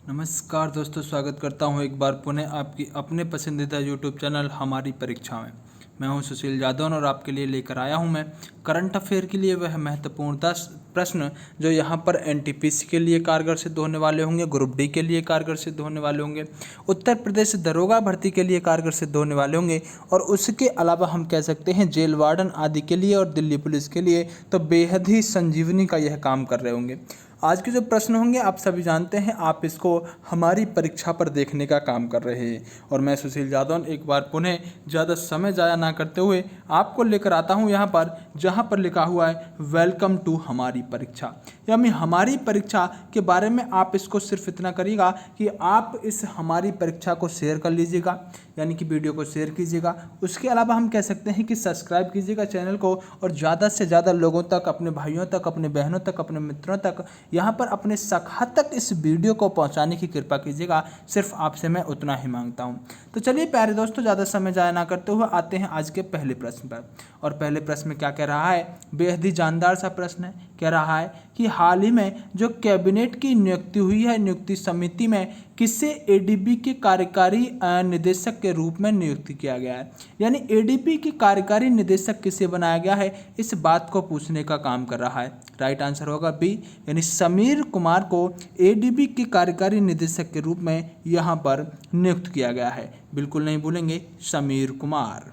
नमस्कार दोस्तों, स्वागत करता हूं एक बार पुनः आपकी अपने पसंदीदा यूट्यूब चैनल हमारी परीक्षा में। मैं हूं सुशील यादव और आपके लिए लेकर आया हूं मैं करंट अफेयर के लिए वह महत्वपूर्ण 10 प्रश्न जो यहां पर एनटीपीसी के लिए कारगर सिद्ध होने वाले होंगे, ग्रुप डी के लिए कारगर सिद्ध होने वाले होंगे, उत्तर प्रदेश दरोगा भर्ती के लिए कारगर सिद्ध होने वाले होंगे और उसके अलावा हम कह सकते हैं जेल वार्डन आदि के लिए और दिल्ली पुलिस के लिए तो बेहद ही संजीवनी का यह काम कर रहे होंगे। आज के जो प्रश्न होंगे आप सभी जानते हैं, आप इसको हमारी परीक्षा पर देखने का काम कर रहे हैं और मैं सुशील यादव एक बार पुनः ज़्यादा समय ज़ाया ना करते हुए आपको लेकर आता हूं यहाँ पर जहाँ पर लिखा हुआ है वेलकम टू हमारी परीक्षा। यानी हमारी परीक्षा के बारे में आप इसको सिर्फ इतना करिएगा कि आप इस हमारी परीक्षा को शेयर कर लीजिएगा, यानी कि वीडियो को शेयर कीजिएगा। उसके अलावा हम कह सकते हैं कि सब्सक्राइब कीजिएगा चैनल को और ज़्यादा से ज़्यादा लोगों तक, अपने भाइयों तक, अपने बहनों तक, अपने मित्रों तक, यहाँ पर अपने सखा तक इस वीडियो को पहुँचाने की कृपा कीजिएगा। सिर्फ आपसे मैं उतना ही मांगता हूँ। तो चलिए प्यारे दोस्तों, ज़्यादा समय ज़ाया ना करते हुए आते हैं आज के पहले प्रश्न पर। और पहले प्रश्न में क्या कह रहा है, बेहद ही जानदार सा प्रश्न है। कह रहा है कि हाल ही में जो कैबिनेट की नियुक्ति हुई है, नियुक्ति समिति में किसे एडीबी के कार्यकारी निदेशक के रूप में नियुक्त किया गया है। यानी एडीबी के कार्यकारी निदेशक किसे बनाया गया है, इस बात को पूछने का काम कर रहा है। राइट आंसर होगा बी, यानी समीर कुमार को एडीबी के कार्यकारी निदेशक के रूप में यहाँ पर नियुक्त किया गया है। बिल्कुल नहीं भूलेंगे, समीर कुमार।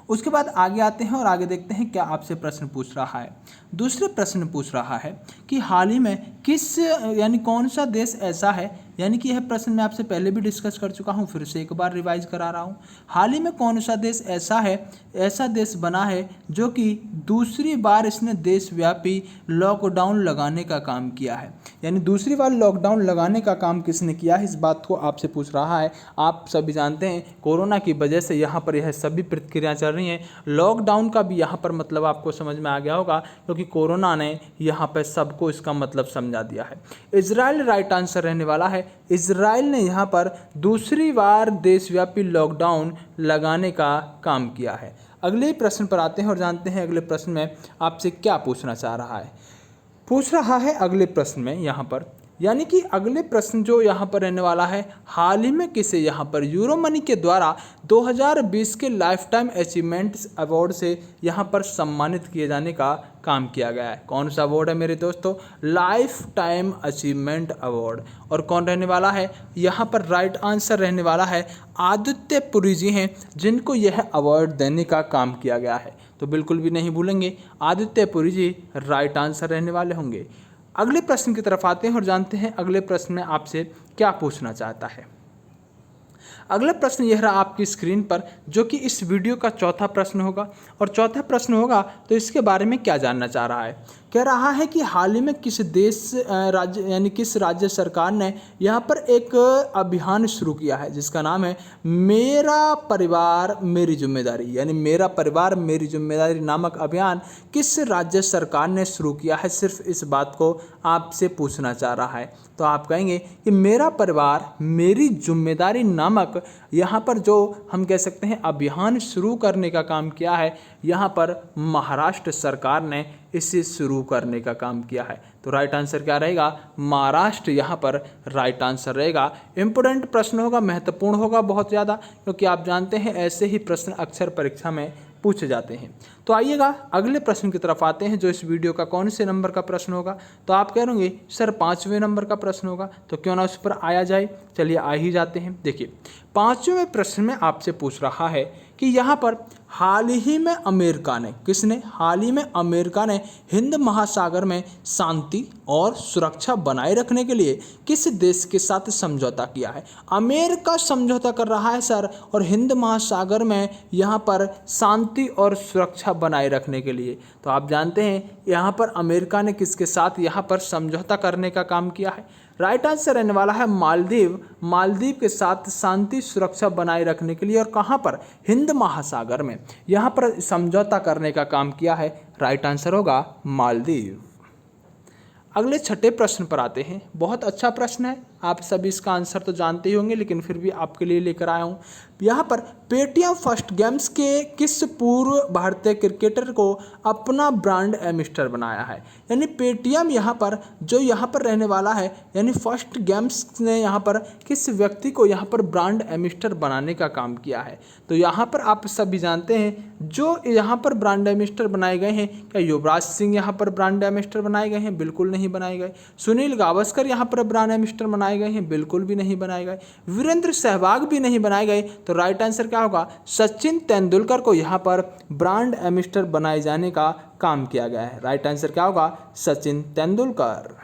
उसके बाद आगे आते हैं और आगे देखते हैं क्या आपसे प्रश्न पूछ रहा है। दूसरे प्रश्न पूछ रहा है कि हाल ही में किस यानी कौन सा देश ऐसा है, यानी कि यह प्रश्न मैं आपसे पहले भी डिस्कस कर चुका हूं, फिर से एक बार रिवाइज करा रहा हूं। हाल ही में कौन सा देश ऐसा है, ऐसा देश बना है जो कि दूसरी बार इसने देशव्यापी लॉकडाउन लगाने का काम किया है। यानी दूसरी बार लॉकडाउन लगाने का काम किसने किया है, इस बात को आपसे पूछ रहा है। आप सभी जानते हैं कोरोना की वजह से यहाँ पर यह सभी प्रक्रिया चल रही हैं। लॉकडाउन का भी यहाँ पर मतलब आपको समझ में आ गया होगा, क्योंकि कोरोना ने यहाँ पर सबको इसका मतलब समझा दिया है। इजराइल राइट आंसर रहने वाला है। इजराइल ने यहाँ पर दूसरी बार देशव्यापी लॉकडाउन लगाने का काम किया है। अगले प्रश्न पर आते हैं और जानते हैं अगले प्रश्न में आपसे क्या पूछना चाह रहा है। पूछ रहा है अगले प्रश्न में यहाँ पर, यानी कि अगले प्रश्न जो यहाँ पर रहने वाला है, हाल ही में किसे यहाँ पर यूरो मनी के द्वारा 2020 के लाइफ टाइम अचीवमेंट्स अवार्ड से यहाँ पर सम्मानित किए जाने का काम किया गया है। कौन सा अवार्ड है मेरे दोस्तों, लाइफ टाइम अचीवमेंट अवार्ड। और कौन रहने वाला है यहाँ पर, राइट आंसर रहने वाला है आदित्य पुरी जी हैं, जिनको यह अवार्ड देने का काम किया गया है। तो बिल्कुल भी नहीं भूलेंगे, आदित्य पुरी जी राइट आंसर रहने वाले होंगे। अगले प्रश्न की तरफ आते हैं और जानते हैं अगले प्रश्न में आपसे क्या पूछना चाहता है। अगला प्रश्न यह रहा आपकी स्क्रीन पर, जो कि इस वीडियो का चौथा प्रश्न होगा। और चौथा प्रश्न होगा तो इसके बारे में क्या जानना चाह रहा है। कह रहा है कि हाल ही में किस देश राज्य यानी किस राज्य सरकार ने यहाँ पर एक अभियान शुरू किया है जिसका नाम है मेरा परिवार मेरी जिम्मेदारी, यानी मेरा परिवार मेरी जिम्मेदारी नामक अभियान किस राज्य सरकार ने शुरू किया है, सिर्फ इस बात को आपसे पूछना चाह रहा है। तो आप कहेंगे कि मेरा परिवार मेरी जिम्मेदारी नामक यहाँ पर जो हम कह सकते हैं अभियान शुरू करने का काम किया है, यहाँ पर महाराष्ट्र सरकार ने इसे शुरू करने का काम किया है। तो राइट आंसर क्या रहेगा, महाराष्ट्र यहाँ पर राइट आंसर रहेगा। इम्पोर्टेंट प्रश्न होगा, महत्वपूर्ण होगा बहुत ज़्यादा, क्योंकि आप जानते हैं ऐसे ही प्रश्न अक्सर परीक्षा में पूछे जाते हैं। तो आइएगा अगले प्रश्न की तरफ आते हैं, जो इस वीडियो का कौन से नंबर का प्रश्न होगा। तो आप कह रहे सर 5वें नंबर का प्रश्न होगा, तो क्यों ना उस पर आया जाए। चलिए आ ही जाते हैं। देखिए 5वें प्रश्न में आपसे पूछ रहा है कि यहाँ पर हाल ही में अमेरिका ने, किसने, हाल ही में अमेरिका ने हिंद महासागर में शांति और सुरक्षा बनाए रखने के लिए किस देश के साथ समझौता किया है। अमेरिका समझौता कर रहा है सर, और हिंद महासागर में यहाँ पर शांति और सुरक्षा बनाए रखने के लिए। तो आप जानते हैं यहाँ पर अमेरिका ने किसके साथ यहाँ पर समझौता करने का काम किया है। राइट आंसर रहने वाला है मालदीव। मालदीव के साथ शांति सुरक्षा बनाए रखने के लिए, और कहाँ पर, हिंद महासागर में यहाँ पर समझौता करने का काम किया है। राइट आंसर होगा मालदीव। अगले छठे प्रश्न पर आते हैं। बहुत अच्छा प्रश्न है, आप सभी इसका आंसर तो जानते ही होंगे, लेकिन फिर भी आपके लिए लेकर आया हूँ। यहाँ पर पेटीएम फर्स्ट गेम्स के किस पूर्व भारतीय क्रिकेटर को अपना ब्रांड एम्बेसडर बनाया है? यानी पेटीएम यहाँ पर जो यहाँ पर रहने वाला है, यानी फर्स्ट गेम्स ने यहाँ पर किस व्यक्ति को यहाँ पर ब्रांड एम्बेसडर बनाने का काम किया है? तो यहाँ पर आप सभी जानते हैं जो यहाँ पर ब्रांड एम्बेसडर बनाए गए हैं, क्या युवराज सिंह यहाँ पर ब्रांड एम्बेसडर बनाए गए हैं? बिल्कुल नहीं बनाए गए। सुनील गावस्कर यहाँ पर ब्रांड एम्बेसडर बनाए गए हैं? बिल्कुल भी नहीं बनाए गए। वीरेंद्र सहवाग भी नहीं बनाए गए। तो राइट आंसर क्या होगा? सचिन तेंदुलकर को यहाँ पर ब्रांड एम्बेसडर बनाए जाने का काम किया गया है। राइट आंसर क्या होगा? सचिन तेंदुलकर।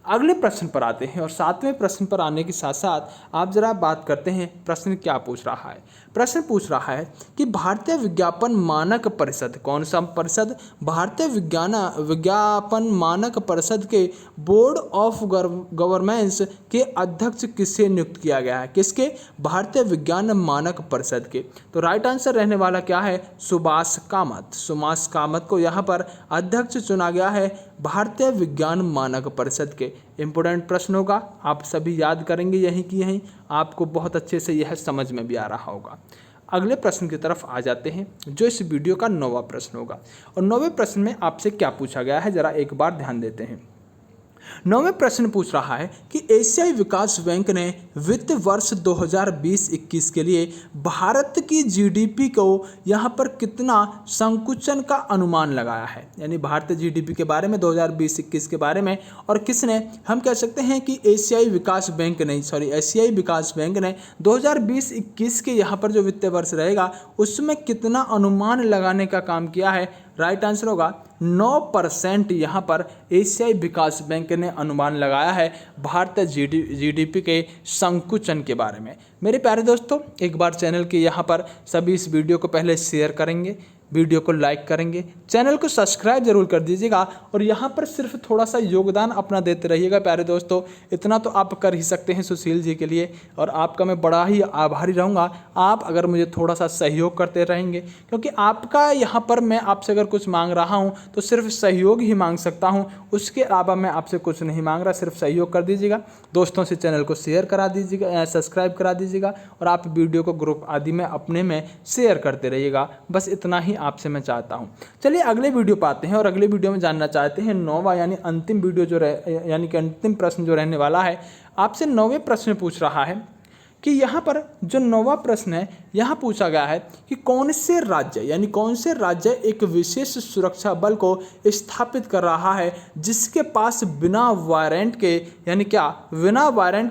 अगले प्रश्न पर आते हैं और 7वें प्रश्न पर आने के साथ साथ आप जरा बात करते हैं प्रश्न क्या पूछ रहा है। प्रश्न पूछ रहा है कि भारतीय विज्ञापन मानक परिषद, कौन सा परिषद? भारतीय विज्ञापन मानक परिषद के बोर्ड ऑफ गवर्नेंस के अध्यक्ष किसे नियुक्त किया गया है? किसके? भारतीय विज्ञान मानक परिषद के। तो राइट आंसर रहने वाला क्या है? सुभाष कामत। सुभाष कामत को यहाँ पर अध्यक्ष चुना गया है भारतीय विज्ञान मानक परिषद के। इंपोर्टेंट प्रश्न होगा, आप सभी याद करेंगे यहीं की यहीं, आपको बहुत अच्छे से यह समझ में भी आ रहा होगा। अगले प्रश्न की तरफ आ जाते हैं जो इस वीडियो का 9वां प्रश्न होगा। और 9वें प्रश्न में आपसे क्या पूछा गया है, जरा एक बार ध्यान देते हैं। 9वें प्रश्न पूछ रहा है कि एशियाई विकास बैंक ने वित्त वर्ष 2020-21 के लिए भारत की जीडीपी को यहाँ पर कितना संकुचन का अनुमान लगाया है? यानी भारतीय जीडीपी के बारे में 2020-21 के बारे में, और किसने? हम कह सकते हैं कि एशियाई विकास बैंक ने 2020-21 के यहाँ पर जो वित्तीय वर्ष रहेगा उसमें कितना अनुमान लगाने का काम किया है? राइट आंसर होगा 9% यहाँ पर एशियाई विकास बैंक ने अनुमान लगाया है भारतीय जीडीपी के संकुचन के बारे में। मेरे प्यारे दोस्तों, एक बार चैनल के यहाँ पर सभी इस वीडियो को पहले शेयर करेंगे, वीडियो को लाइक करेंगे, चैनल को सब्सक्राइब जरूर कर दीजिएगा और यहाँ पर सिर्फ थोड़ा सा योगदान अपना देते रहिएगा प्यारे दोस्तों। इतना तो आप कर ही सकते हैं सुशील जी के लिए, और आपका मैं बड़ा ही आभारी रहूँगा आप अगर मुझे थोड़ा सा सहयोग करते रहेंगे, क्योंकि आपका यहाँ पर मैं आपसे अगर कुछ मांग रहा हूँ तो सिर्फ सहयोग ही मांग सकता हूँ, उसके अलावा मैं आपसे कुछ नहीं मांग रहा। सिर्फ सहयोग कर दीजिएगा, दोस्तों से चैनल को शेयर करा दीजिएगा, सब्सक्राइब करा दीजिएगा, और आप वीडियो को ग्रुप आदि में अपने में शेयर करते रहिएगा। बस इतना ही आपसे मैं चाहता हूं। चलिए अगले वीडियो पे आते हैं और अगले वीडियो में जानना चाहते हैं 9वां यानी अंतिम वीडियो यानी कि अंतिम प्रश्न जो रहने वाला है। आपसे 9वें प्रश्न पूछ रहा है कि यहाँ पर जो 9वां प्रश्न है यहाँ पूछा गया है कि कौन से राज्य एक विशेष सुरक्षा बल को स्थापित कर रहा है जिसके पास बिना वारंट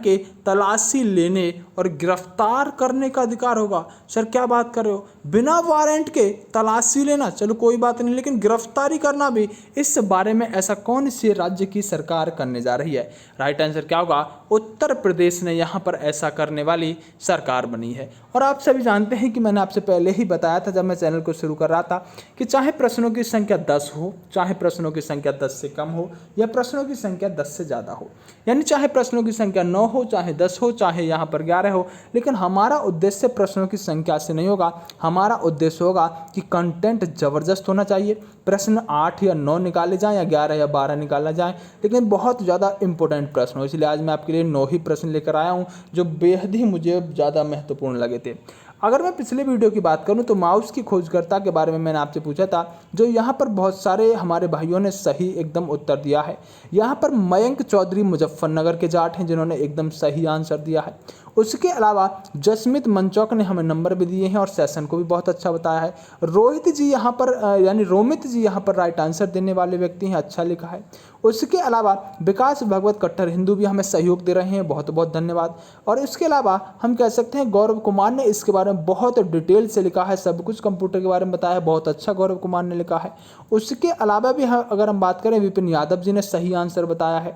के तलाशी लेने और गिरफ्तार करने का अधिकार होगा। सर क्या बात कर रहे हो, बिना वारंट के तलाशी लेना, चलो कोई बात नहीं, लेकिन गिरफ्तारी करना भी, इस बारे में ऐसा कौन से राज्य की सरकार करने जा रही है? राइट आंसर क्या होगा? उत्तर प्रदेश ने यहाँ पर ऐसा करने वाली सरकार बनी है। और आप सभी जानते हैं कि मैंने आपसे पहले ही बताया था जब मैं चैनल को शुरू कर रहा था कि चाहे प्रश्नों की संख्या 10 हो, चाहे प्रश्नों की संख्या 10 से कम हो, या प्रश्नों की संख्या 10 से ज़्यादा हो, यानी चाहे प्रश्नों की संख्या 9 हो, चाहे 10 हो, चाहे यहाँ पर 11 हो, लेकिन हमारा उद्देश्य प्रश्नों की संख्या से नहीं होगा। हमारा उद्देश्य होगा कि कंटेंट ज़बरदस्त होना चाहिए। प्रश्न 8 या 9 निकाले जाएँ या 11 या 12 निकाला जाए, लेकिन बहुत ज़्यादा इंपॉर्टेंट प्रश्न हो। इसलिए आज मैं आपके लिए 9 ही प्रश्न लेकर आया हूँ जो बेहद ही मुझे ज़्यादा महत्वपूर्ण लगे थे। अगर मैं पिछले वीडियो की बात करूं तो माउस की खोजकर्ता के बारे में मैंने आपसे पूछा था, जो यहाँ पर बहुत सारे हमारे भाइयों ने सही एकदम उत्तर दिया है। यहाँ पर मयंक चौधरी मुजफ्फरनगर के जाट हैं जिन्होंने एकदम सही आंसर दिया है। उसके अलावा जसमीत मंचौक ने हमें नंबर भी दिए हैं और सेशन को भी बहुत अच्छा बताया है। रोमित जी यहाँ पर राइट आंसर देने वाले व्यक्ति हैं, अच्छा लिखा है। उसके अलावा विकास भगवत कट्टर हिंदू भी हमें सहयोग दे रहे हैं, बहुत बहुत धन्यवाद। और इसके अलावा हम कह सकते हैं गौरव कुमार ने इसके बारे में बहुत डिटेल से लिखा है, सब कुछ कंप्यूटर के बारे में बताया है, बहुत अच्छा गौरव कुमार ने लिखा है। उसके अलावा भी अगर हम बात करें विपिन यादव जी ने सही आंसर बताया है।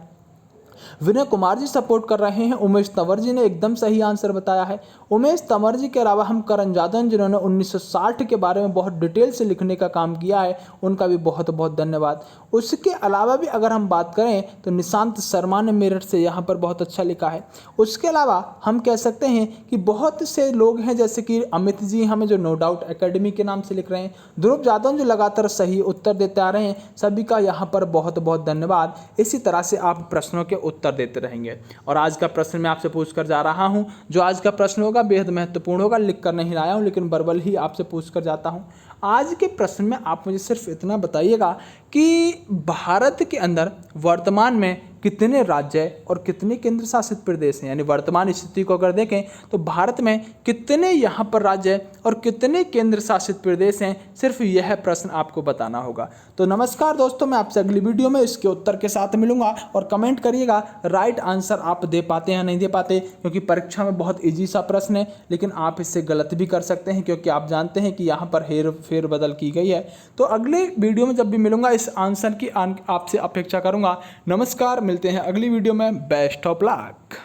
विनय कुमार जी सपोर्ट कर रहे हैं। उमेश तंवर जी ने एकदम सही आंसर बताया है। उमेश तंवर जी के अलावा हम करण जादव जिन्होंने 1960 के बारे में बहुत डिटेल से लिखने का काम किया है, उनका भी बहुत बहुत धन्यवाद। उसके अलावा भी अगर हम बात करें तो निशांत शर्मा ने मेरठ से यहाँ पर बहुत अच्छा लिखा है। उसके अलावा हम कह सकते हैं कि बहुत से लोग हैं जैसे कि अमित जी हमें जो नो डाउट एकेडमी के नाम से लिख रहे हैं, ध्रुव जादव जो लगातार सही उत्तर देते आ रहे हैं, सभी का यहाँ पर बहुत बहुत धन्यवाद। इसी तरह से आप प्रश्नों के उत्तर देते रहेंगे। और आज का प्रश्न मैं आपसे पूछ कर जा रहा हूँ। जो आज का प्रश्न होगा बेहद महत्वपूर्ण होगा, लिख कर नहीं लाया हूँ लेकिन वर्बल ही आपसे पूछ कर जाता हूँ। आज के प्रश्न में आप मुझे सिर्फ इतना बताइएगा कि भारत के अंदर वर्तमान में कितने राज्य और कितने केंद्र शासित प्रदेश हैं। यानी वर्तमान स्थिति को अगर देखें तो भारत में कितने यहाँ पर राज्य और कितने केंद्र शासित प्रदेश हैं, सिर्फ यह प्रश्न आपको बताना होगा। तो नमस्कार दोस्तों, मैं आपसे अगली वीडियो में इसके उत्तर के साथ मिलूंगा। और कमेंट करिएगा राइट आंसर आप दे पाते हैं या नहीं दे पाते, क्योंकि परीक्षा में बहुत ईजी सा प्रश्न है, लेकिन आप इससे गलत भी कर सकते हैं क्योंकि आप जानते हैं कि यहाँ पर फेरबदल की गई है। तो अगले वीडियो में जब भी मिलूंगा इस आंसर की आपसे अपेक्षा करूंगा। नमस्कार, मिलते हैं अगली वीडियो में। Best of luck.